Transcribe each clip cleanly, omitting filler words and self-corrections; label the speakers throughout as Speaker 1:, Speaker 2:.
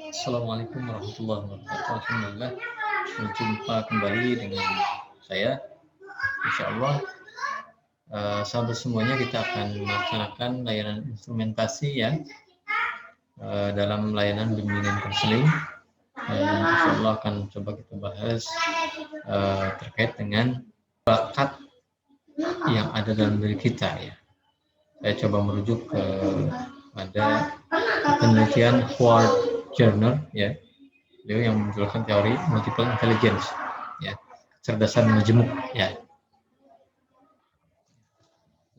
Speaker 1: Assalamualaikum warahmatullahi wabarakatuh. Alhamdulillah berjumpa kembali dengan saya. Insya Allah, sahabat semuanya kita akan melaksanakan layanan instrumentasi ya dalam layanan bimbingan konseling. Insya Allah akan coba kita bahas terkait dengan bakat yang ada dalam diri kita ya. Saya coba merujuk ke ada penelitian Howard Gardner ya, beliau yang menjelaskan teori multiple intelligence ya, kecerdasan majemuk ya,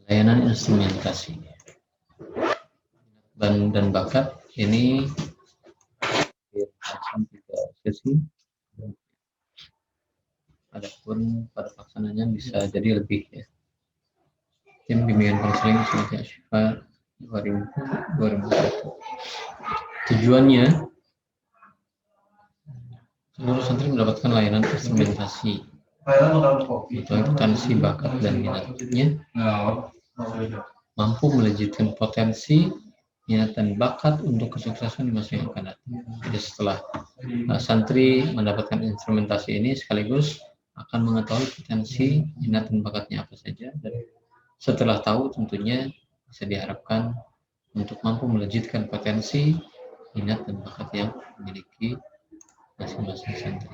Speaker 1: layanan instrumentasi dan bakat ini dalam 3 sesi. Adapun pada pelaksananya bisa jadi lebih ya. Tim bimbingan konseling Sulit Syifa 2021. Tujuannya seluruh santri mendapatkan layanan instrumentasi atau potensi bakat dan minatnya, mampu melejitkan potensi minat dan bakat untuk kesuksesan di masa yang akan datang. Jadi setelah santri mendapatkan instrumentasi ini sekaligus akan mengetahui potensi minat dan bakatnya apa saja, dan setelah tahu tentunya bisa diharapkan untuk mampu melejitkan potensi minat dan bakat yang dimiliki masing-masing santri.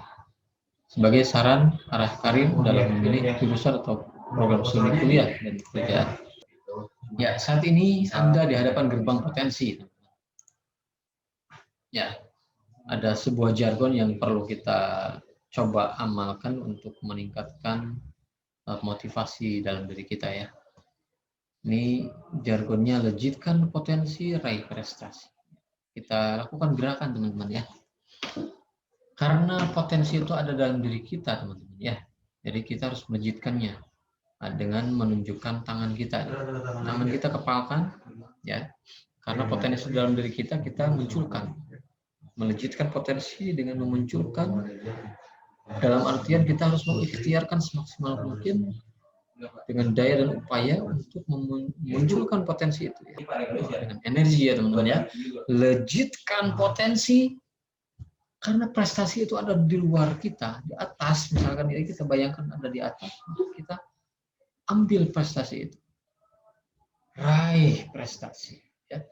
Speaker 1: Sebagai saran arah karir dalam memilih jurusan atau program studi kuliah dan pekerjaan. Ya, saat ini Anda di hadapan gerbang potensi. Ya, ada sebuah jargon yang perlu kita coba amalkan untuk meningkatkan motivasi dalam diri kita ya. Ini jargonnya lejitkan potensi, raih prestasi. Kita lakukan gerakan teman-teman ya. Karena potensi itu ada dalam diri kita teman-teman ya. Jadi kita harus melejitkannya dengan menunjukkan tangan kita. Tangan kita kepalkan ya. Karena potensi dalam diri kita munculkan. Melejitkan potensi dengan memunculkan, dalam artian kita harus mengikhtiarkan semaksimal mungkin dengan daya dan upaya untuk memunculkan potensi itu ya. Dengan energi ya teman-teman ya. Lejitkan potensi, karena prestasi itu ada di luar kita, di atas. Misalkan ini kita bayangkan ada di atas, kita ambil prestasi itu, raih prestasi ya.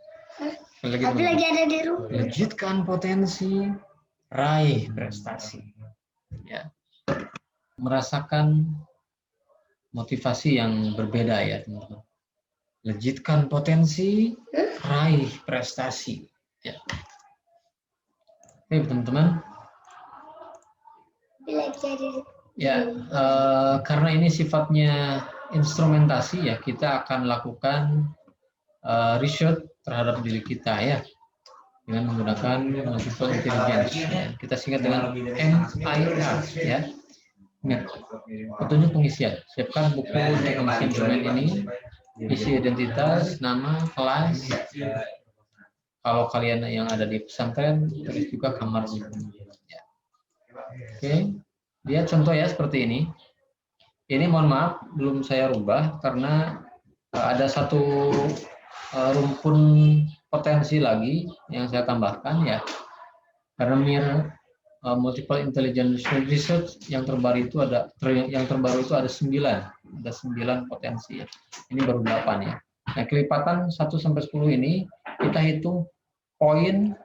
Speaker 1: Tapi lagi ada di rumah. Lejitkan potensi, raih prestasi ya. Merasakan motivasi yang berbeda ya teman-teman. Lejitkan potensi, raih prestasi ya. Oke teman-teman ya, karena ini sifatnya instrumentasi ya, kita akan lakukan research terhadap diri kita ya dengan menggunakan multiple intelligence ya. Kita singkat dengan MIR ya. Ingat, petunjuk pengisian. Siapkan buku untuk pengisian domain ini, isi identitas, nama, kelas. Kalau kalian yang ada di pesantren, tulis juga kamar ya. Oke, lihat contoh ya seperti ini. Ini mohon maaf belum saya rubah karena ada satu rumpun potensi lagi yang saya tambahkan ya. Karena multiple intelligence research yang terbaru itu ada 9 potensi ya. Ini baru 8 ya. Nah, kelipatan 1 sampai 10 ini kita hitung poin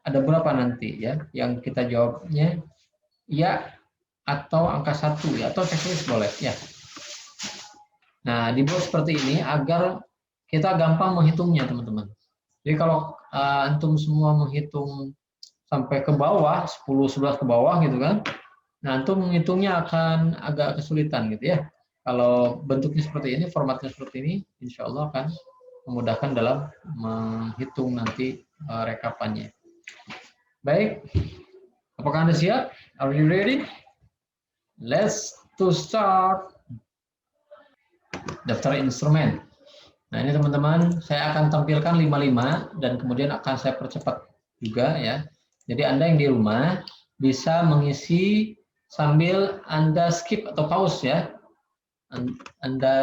Speaker 1: ada berapa nanti ya yang kita jawabnya ya atau angka 1 ya, atau checklist boleh ya. Nah, dibuat seperti ini agar kita gampang menghitungnya teman-teman. Jadi kalau antum semua menghitung sampai ke bawah, 10-11 ke bawah gitu kan, nah antum menghitungnya akan agak kesulitan gitu ya. Kalau bentuknya seperti ini, formatnya seperti ini, insya Allah akan memudahkan dalam menghitung nanti rekapannya. Baik, apakah Anda siap? Are you ready? Let's to start. Daftar instrumen. Nah ini teman-teman, saya akan tampilkan 55 dan kemudian akan saya percepat juga ya. Jadi Anda yang di rumah bisa mengisi sambil Anda skip atau pause ya. Anda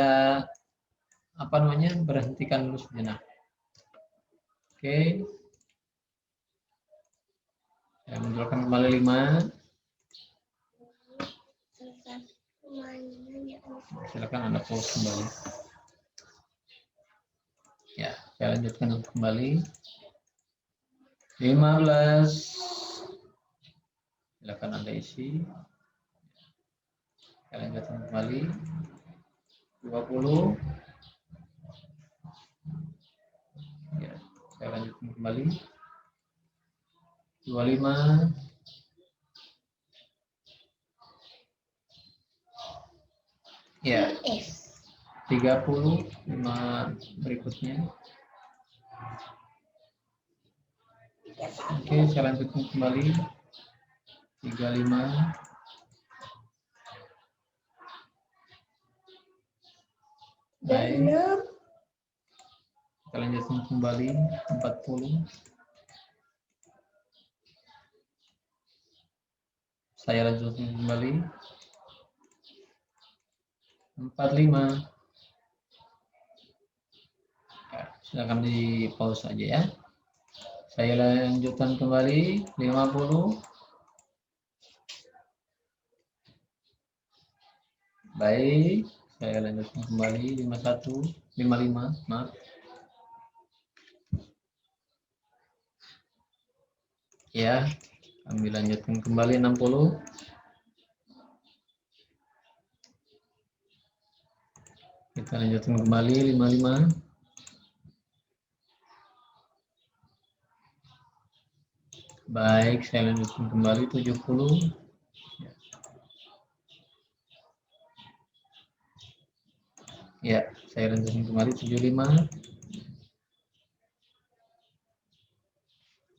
Speaker 1: berhentikan dulu sejenak. Oke. Saya munculkan kembali 5. Silakan Anda pause kembali. Ya, saya lanjutkan kembali. 15. Silakan Anda isi. Saya lanjutkan kembali. 20. Ya, saya lanjutkan kembali. 25. Ya. 30. 5 berikutnya. Oke, saya lanjutkan kembali. 35. Baik. Kita lanjutkan kembali. 40. Saya lanjutkan kembali. 45. Ya, silakan di pause saja ya. Saya lanjutkan kembali. 50. Baik, saya lanjutkan kembali. 51. 55, maaf. Ya, kami lanjutkan kembali. 60. Kita lanjutkan kembali. 55. Baik, saya lanjutkan kembali. 70. Ya, saya lanjutkan kembali. 75.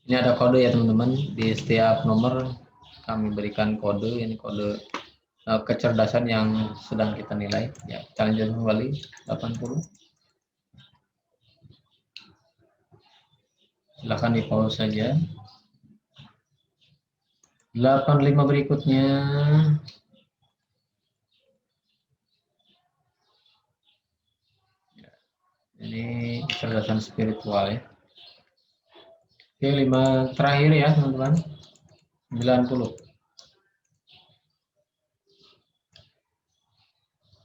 Speaker 1: Ini ada kode ya teman-teman. Di setiap nomor kami berikan kode. Ini kode kecerdasan yang sedang kita nilai. Ya, kita lanjutkan kembali. 80. Silakan di pause saja. 85 berikutnya. Ya, ini kecerdasan spiritual ya. Oke, 5 terakhir ya teman-teman. 90.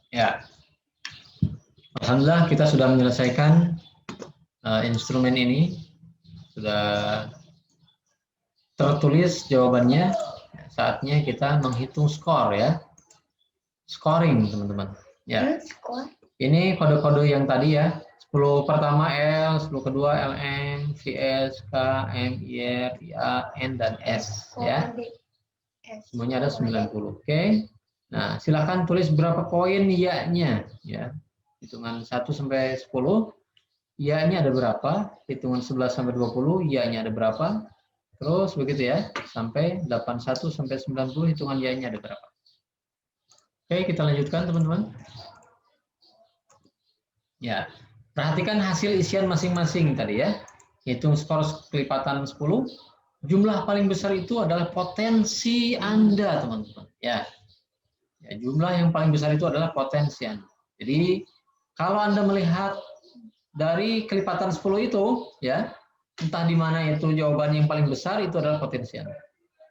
Speaker 1: Ya. Alhamdulillah kita sudah menyelesaikan instrumen ini. Sudah tertulis jawabannya. Saatnya kita menghitung skor ya. Scoring teman-teman. Ya. Ini kode-kode yang tadi ya. 10 pertama L, 10 kedua LM, VS, K, M, IR, IA, N, dan S ya. Semuanya ada 90. Oke. Nah, silakan tulis berapa poin IA-nya ya. Hitungan 1 sampai 10. IA-nya ada berapa? Hitungan 11 sampai 20, IA-nya ada berapa? Terus begitu ya, sampai 81 sampai 90 hitungan IA-nya ada berapa? Oke, kita lanjutkan teman-teman. Ya, perhatikan hasil isian masing-masing tadi ya. Hitung skor kelipatan 10. Jumlah paling besar itu adalah potensi Anda, teman-teman. Ya, jumlah yang paling besar itu adalah potensi Anda. Jadi, kalau Anda melihat dari kelipatan 10 itu, ya, entah di mana itu jawaban yang paling besar itu adalah potensi Anda.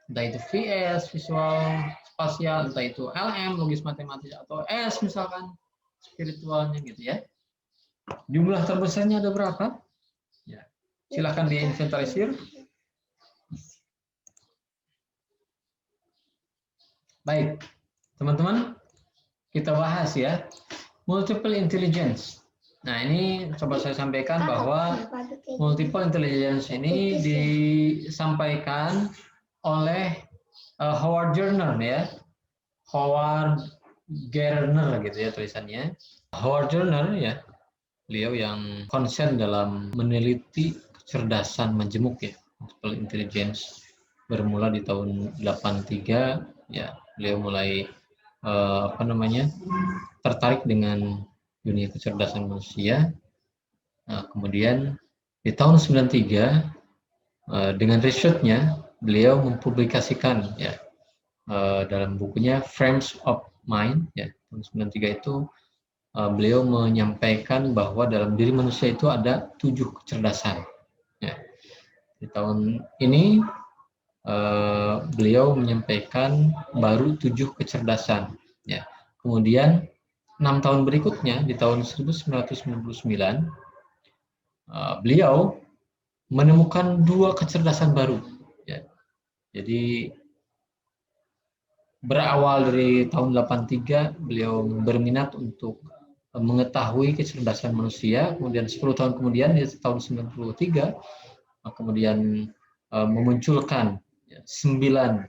Speaker 1: Entah itu VS, visual spasial, entah itu LM, logis matematis, atau S misalkan, spiritualnya gitu ya. Jumlah terbesarnya ada berapa? Ya. Silakan diinventarisir. Baik, teman-teman, kita bahas ya. Multiple intelligence. Nah, ini coba saya sampaikan bahwa multiple intelligence ini disampaikan oleh Howard Gardner ya. Howard Gardner gitu ya tulisannya. Howard Gardner ya. Beliau yang konsen dalam meneliti kecerdasan majemuk ya, multiple intelligence, bermula di tahun 83 ya. Beliau mulai tertarik dengan dunia kecerdasan manusia. Nah, kemudian di tahun 93 dengan research-nya beliau mempublikasikan ya dalam bukunya Frames of Mind ya, tahun 93 itu beliau menyampaikan bahwa dalam diri manusia itu ada 7 kecerdasan. Ya. Di tahun ini beliau menyampaikan baru 7 kecerdasan. Ya. Kemudian 6 tahun berikutnya, di tahun 1999, beliau menemukan 2 kecerdasan baru. Ya. Jadi berawal dari tahun 83, beliau berminat untuk mengetahui kecerdasan manusia. Kemudian 10 tahun kemudian, di tahun 93, kemudian memunculkan 9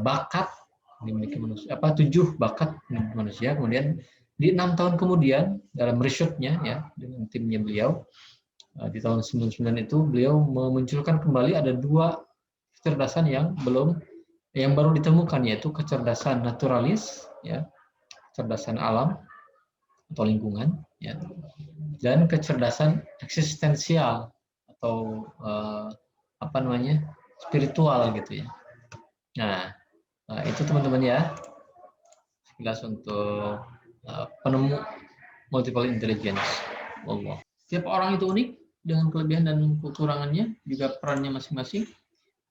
Speaker 1: bakat dimiliki manusia, 7 bakat dimiliki manusia. Kemudian di 6 tahun kemudian dalam risetnya ya dengan timnya beliau, di tahun 99 itu beliau memunculkan kembali ada 2 kecerdasan yang baru ditemukan, yaitu kecerdasan naturalis ya, kecerdasan alam atau lingkungan ya, dan kecerdasan eksistensial atau apa namanya, spiritual gitu ya. Nah, itu teman-teman ya, sekilas untuk penemu multiple intelligence. Allah. Setiap orang itu unik dengan kelebihan dan kekurangannya, juga perannya masing-masing.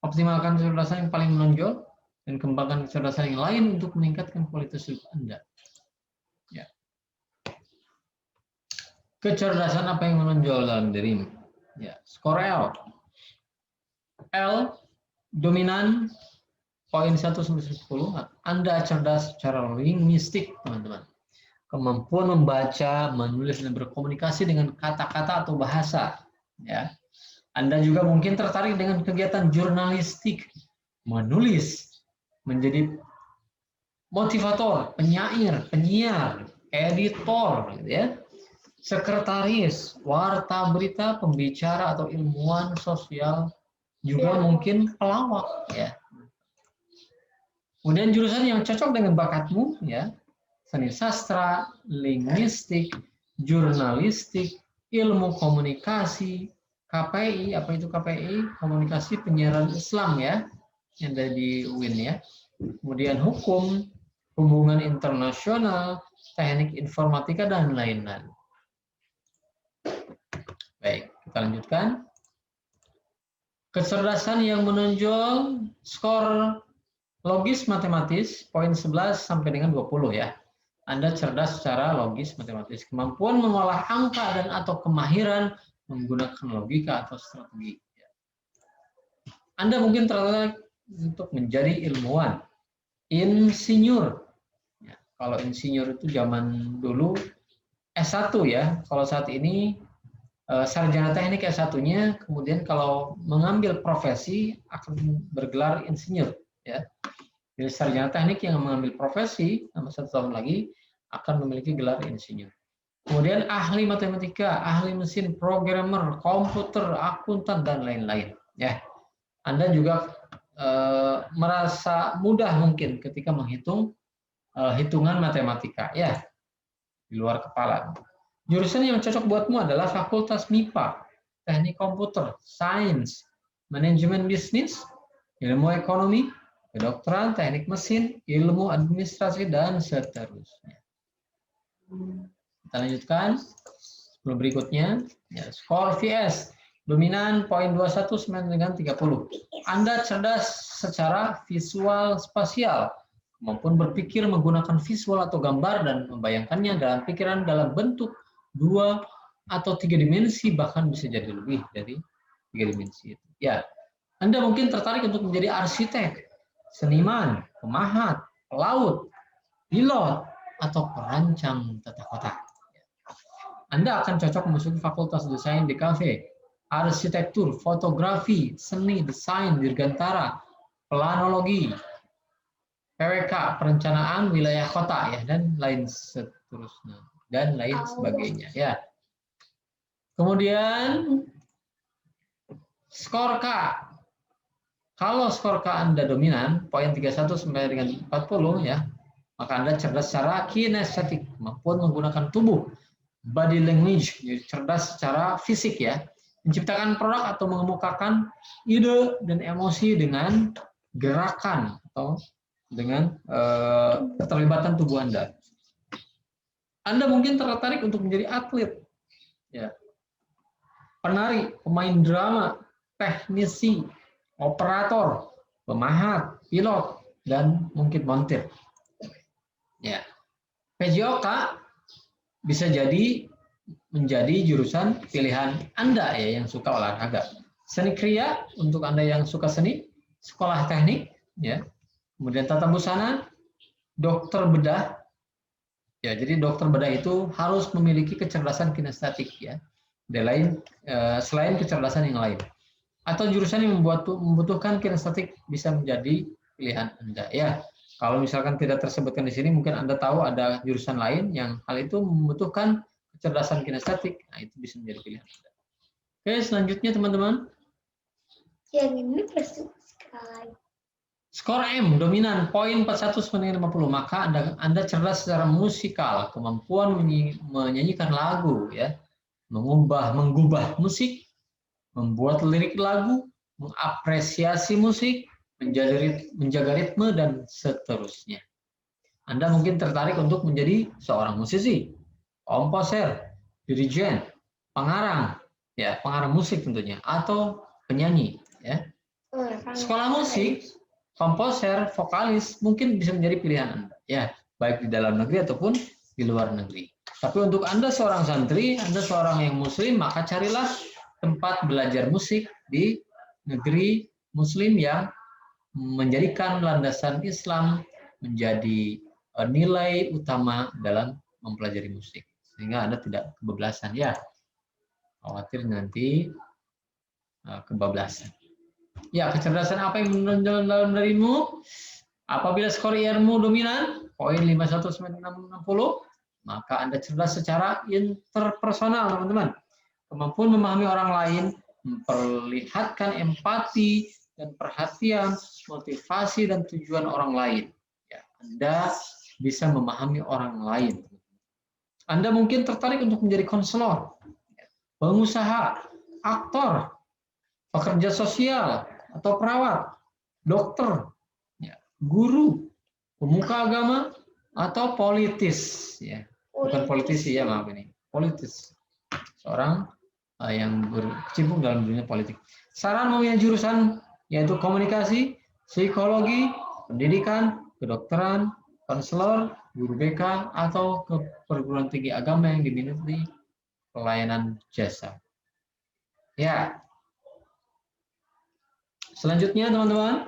Speaker 1: Optimalkan kecerdasan yang paling menonjol dan kembangkan kecerdasan yang lain untuk meningkatkan kualitas hidup Anda. Ya. Kecerdasan apa yang menonjol dalam dirimu? Ya, skor L. L dominan poin 1-10. Anda cerdas secara linguistik, teman-teman. Kemampuan membaca, menulis, dan berkomunikasi dengan kata-kata atau bahasa. Ya. Anda juga mungkin tertarik dengan kegiatan jurnalistik, menulis, menjadi motivator, penyair, penyiar, editor, gitu ya, sekretaris, warta berita, pembicara atau ilmuwan sosial, juga mungkin pelawak, ya. Kemudian jurusan yang cocok dengan bakatmu, ya, seni sastra, linguistik, jurnalistik, ilmu komunikasi, KPI, apa itu KPI? Komunikasi Penyiaran Islam ya, yang ada di UIN ya. Kemudian hukum, hubungan internasional, teknik informatika, dan lain-lain. Baik, kita lanjutkan. Kecerdasan yang menonjol, skor logis matematis, poin 11 sampai dengan 20 ya. Anda cerdas secara logis matematis, kemampuan mengolah angka dan atau kemahiran menggunakan logika atau strategi. Anda mungkin tertarik untuk menjadi ilmuwan, insinyur. Ya, kalau insinyur itu zaman dulu S1 ya, kalau saat ini sarjana teknik S1-nya, kemudian kalau mengambil profesi akan bergelar insinyur ya. Jadi sarjana teknik yang mengambil profesi selama 1 tahun lagi akan memiliki gelar insinyur. Kemudian ahli matematika, ahli mesin, programmer, komputer, akuntan, dan lain-lain. Ya, Anda juga merasa mudah mungkin ketika menghitung hitungan matematika, ya, di luar kepala. Jurusan yang cocok buatmu adalah Fakultas MIPA, Teknik Komputer, Sains, Manajemen Bisnis, Ilmu Ekonomi, Kedokteran, Teknik Mesin, Ilmu Administrasi, dan seterusnya. Kita lanjutkan. Sebelum berikutnya, ya, skor VS, dominan poin 21 sampai dengan 30. Anda cerdas secara visual spasial, maupun berpikir menggunakan visual atau gambar dan membayangkannya dalam pikiran dalam bentuk 2 atau 3 dimensi, bahkan bisa jadi lebih dari 3 dimensi itu. Ya, Anda mungkin tertarik untuk menjadi arsitek, seniman, pemahat, pelaut, pilot, atau perancang tata kota. Anda akan cocok memasuki fakultas desain DKV, arsitektur, fotografi, seni, desain, dirgantara, planologi, PWK, perencanaan wilayah kota ya, dan lain seterusnya dan lain sebagainya ya. Kemudian skor K. Kalau skor K Anda dominan, poin 31 sampai dengan 40 ya, maka Anda cerdas secara kinestetik, kemampuan menggunakan tubuh, body language, jadi cerdas secara fisik ya, menciptakan produk atau mengemukakan ide dan emosi dengan gerakan atau dengan keterlibatan tubuh Anda. Anda mungkin tertarik untuk menjadi atlet, ya, penari, pemain drama, teknisi, operator, pemahat, pilot, dan mungkin montir. Ya. PJOK bisa jadi menjadi jurusan pilihan Anda ya yang suka olahraga. Seni kriya untuk Anda yang suka seni, sekolah teknik, ya. Kemudian tata busana, dokter bedah. Ya, jadi dokter bedah itu harus memiliki kecerdasan kinestetik ya. Selain kecerdasan yang lain. Atau jurusan yang membutuhkan kinestetik bisa menjadi pilihan Anda ya. Kalau misalkan tidak tersebutkan di sini, mungkin Anda tahu ada jurusan lain yang hal itu membutuhkan kecerdasan kinestetik. Nah, itu bisa menjadi pilihan Anda. Oke, selanjutnya teman-teman.
Speaker 2: Yang ini persis sekali.
Speaker 1: Skor M dominan poin 41/50, maka Anda cerdas secara musikal, kemampuan menyanyikan lagu ya, menggubah musik, membuat lirik lagu, mengapresiasi musik, menjaga ritme dan seterusnya. Anda mungkin tertarik untuk menjadi seorang musisi, komposer, dirijen, pengarang musik tentunya, atau penyanyi ya. Sekolah musik, komposer, vokalis mungkin bisa menjadi pilihan Anda ya, baik di dalam negeri ataupun di luar negeri. Tapi untuk Anda seorang santri, Anda seorang yang muslim, maka carilah tempat belajar musik di negeri muslim yang menjadikan landasan Islam menjadi nilai utama dalam mempelajari musik, sehingga Anda tidak kebablasan ya, khawatir nanti kebablasan. Ya, kecerdasan apa yang menonjol dalam dirimu? Apabila skor IR-mu dominan, poin 51/60, maka Anda cerdas secara interpersonal, teman-teman. Kemampuan memahami orang lain, memperlihatkan empati dan perhatian, motivasi dan tujuan orang lain. Ya, Anda bisa memahami orang lain. Anda mungkin tertarik untuk menjadi konselor, pengusaha, aktor, pekerja sosial atau perawat, dokter, guru, pemuka agama, atau politis. Ya, bukan politisi ya, maaf ini, politis. Seorang yang berkecimpung dalam dunia politik. Saran memilih jurusan yaitu komunikasi, psikologi, pendidikan, kedokteran, konselor, guru BK, atau ke perguruan tinggi agama yang diminati pelayanan jasa. Ya. Selanjutnya teman-teman,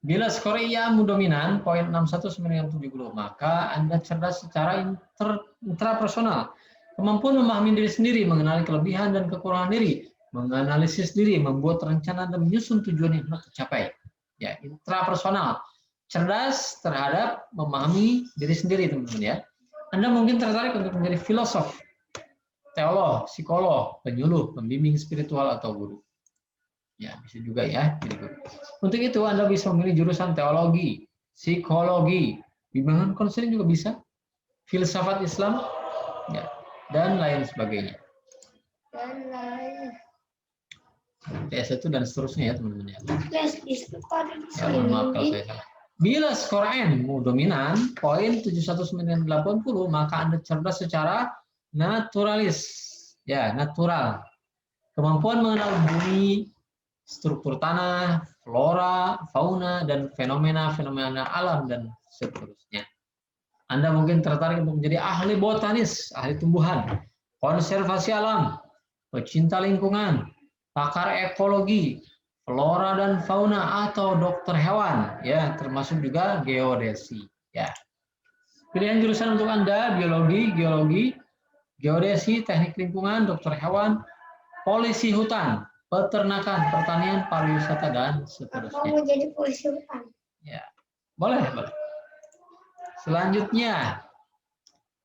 Speaker 1: bila skor IAmu dominan poin 61/70, maka Anda cerdas secara intrapersonal. Kemampuan memahami diri sendiri, mengenali kelebihan dan kekurangan diri, menganalisis diri, membuat rencana dan menyusun tujuan yang hendak tercapai. Ya, intrapersonal. Cerdas terhadap memahami diri sendiri, teman-teman ya. Anda mungkin tertarik untuk menjadi filosof, teolog, psikolog, penyuluh, pembimbing spiritual atau guru. Ya, bisa juga ya. Untuk itu Anda bisa memilih jurusan teologi, psikologi, bimbingan konseling juga bisa, filsafat Islam, ya, dan lain sebagainya. PS1 dan seterusnya ya teman-teman ya. Ya, maaf kalau saya salah. Bila skor N-mu dominan, poin 71/80, maka Anda cerdas secara naturalis, ya, natural. Kemampuan mengenal bumi, struktur tanah, flora, fauna, dan fenomena-fenomena alam dan seterusnya. Anda mungkin tertarik untuk menjadi ahli botanis, ahli tumbuhan, konservasi alam, pecinta lingkungan, pakar ekologi, flora dan fauna, atau dokter hewan, ya, termasuk juga geodesi, ya. Pilihan jurusan untuk Anda: biologi, geologi, geodesi, teknik lingkungan, dokter hewan, polisi hutan, peternakan, pertanian, pariwisata, dan seterusnya.
Speaker 2: Mau jadi polisi hutan?
Speaker 1: Ya, boleh. Selanjutnya,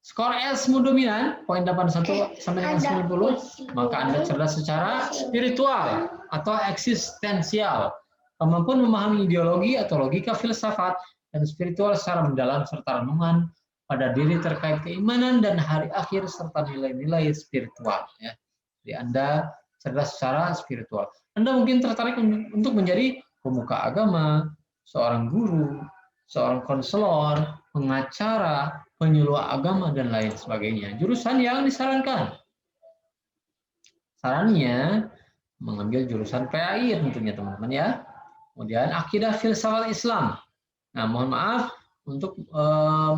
Speaker 1: skor S-mu dominan, poin 81/90, maka Anda cerdas secara spiritual atau eksistensial. Kemampuan memahami ideologi atau logika filsafat dan spiritual secara mendalam serta renungan pada diri terkait keimanan dan hari akhir serta nilai-nilai spiritual. Ya. Jadi Anda cerdas secara spiritual. Anda mungkin tertarik untuk menjadi pemuka agama, seorang guru, seorang konselor, pengacara, penyuluh agama, dan lain sebagainya. Jurusan yang disarankan. Sarannya mengambil jurusan PAI tentunya teman-teman ya. Kemudian akidah filsafat Islam. Nah, mohon maaf, untuk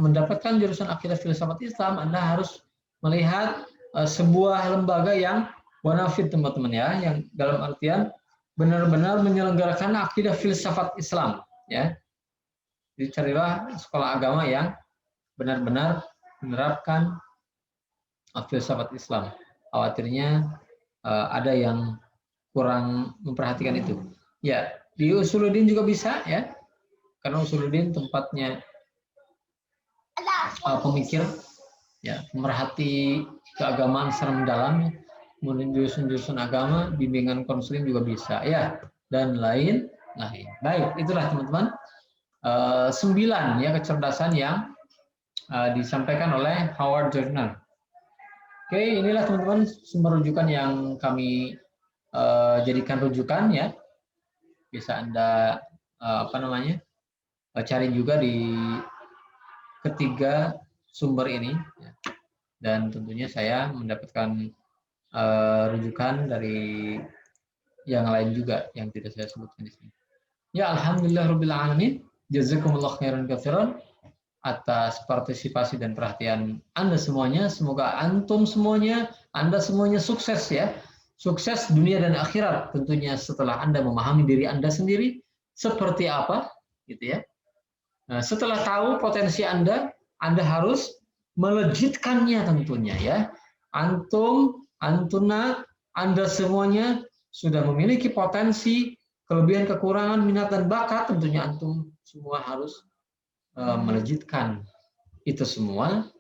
Speaker 1: mendapatkan jurusan akidah filsafat Islam, Anda harus melihat sebuah lembaga yang bonafit, teman-teman ya, yang dalam artian benar-benar menyelenggarakan akidah filsafat Islam, ya. Jadi carilah sekolah agama yang benar-benar menerapkan filsafat Islam. Khawatirnya ada yang kurang memperhatikan itu. Ya, di Usuluddin juga bisa ya, karena Usuluddin tempatnya pemikir, ya, pemerhati keagamaan secara mendalam, kemudian jurusan-jurusan agama, bimbingan konseling juga bisa, ya, dan lain-lain. Baik, itulah teman-teman 9 ya kecerdasan yang disampaikan oleh Howard Gardner. Oke, inilah teman-teman sumber rujukan yang kami jadikan rujukan ya. Bisa Anda cari juga di ketiga sumber ini ya. Dan tentunya saya mendapatkan rujukan dari yang lain juga yang tidak saya sebutkan di sini. Ya, alhamdulillahirabbil alamin. Jazakumullah khairan katsiran atas partisipasi dan perhatian Anda semuanya. Semoga antum semuanya, Anda semuanya sukses ya. Sukses dunia dan akhirat tentunya setelah Anda memahami diri Anda sendiri seperti apa gitu ya. Nah, setelah tahu potensi Anda harus melejitkannya tentunya ya. Antum, antuna, Anda semuanya sudah memiliki potensi, kelebihan, kekurangan, minat dan bakat, tentunya antum semua harus melejitkan itu semua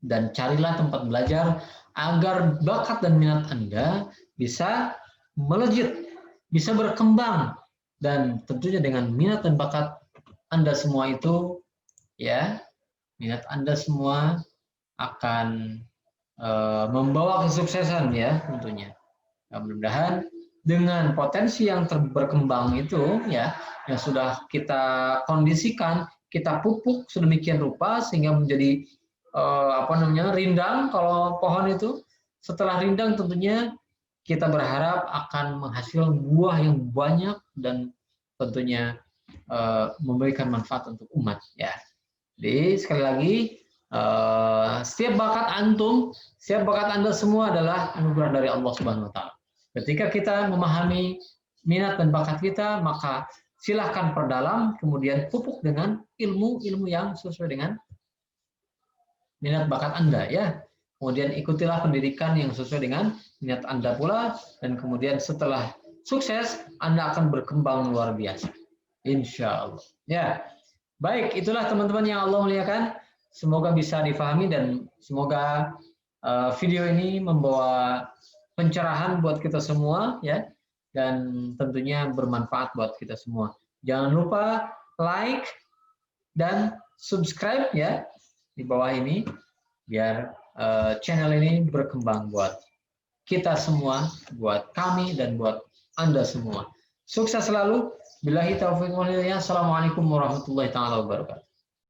Speaker 1: dan carilah tempat belajar agar bakat dan minat Anda bisa melejit, bisa berkembang, dan tentunya dengan minat dan bakat Anda semua itu ya, minat Anda semua akan membawa kesuksesan ya tentunya. Nah, mudah-mudahan dengan potensi yang berkembang itu ya, yang sudah kita kondisikan, kita pupuk sedemikian rupa sehingga menjadi rindang. Kalau pohon itu setelah rindang tentunya kita berharap akan menghasilkan buah yang banyak dan tentunya memberikan manfaat untuk umat ya. Jadi sekali lagi setiap bakat antum, setiap bakat Anda semua adalah anugerah dari Allah Subhanahu wa taala. Ketika kita memahami minat dan bakat kita, maka silahkan perdalam, kemudian pupuk dengan ilmu-ilmu yang sesuai dengan minat bakat Anda ya. Kemudian ikutilah pendidikan yang sesuai dengan minat Anda pula, dan kemudian setelah sukses Anda akan berkembang luar biasa. Insya Allah. Ya, baik, itulah teman-teman yang Allah muliakan. Semoga bisa difahami dan semoga video ini membawa pencerahan buat kita semua ya, dan tentunya bermanfaat buat kita semua. Jangan lupa like dan subscribe ya di bawah ini biar channel ini berkembang buat kita semua, buat kami dan buat Anda semua. Sukses selalu. Billahi taufiq wal hidayah. Assalamualaikum warahmatullahi taala wabarakatuh.